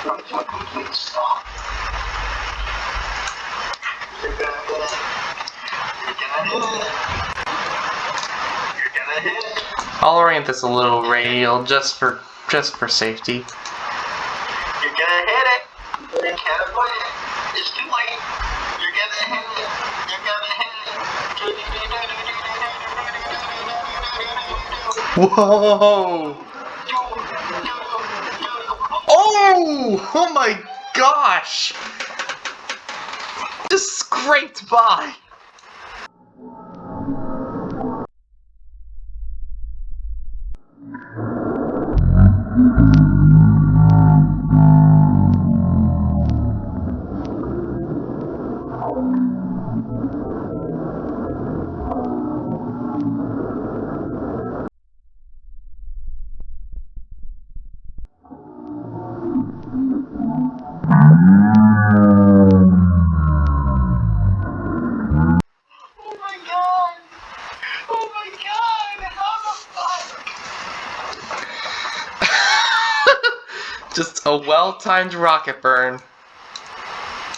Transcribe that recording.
Come to a complete stop. You're gonna hit it. You're gonna hit it. You're gonna hit it. I'll orient this a little radial just for safety. You're gonna hit it. You can't avoid it. It's too late. You're gonna hit it. You're gonna hit it. Whoa! Oh! Oh my gosh! Just scraped by! Just a well-timed rocket burn.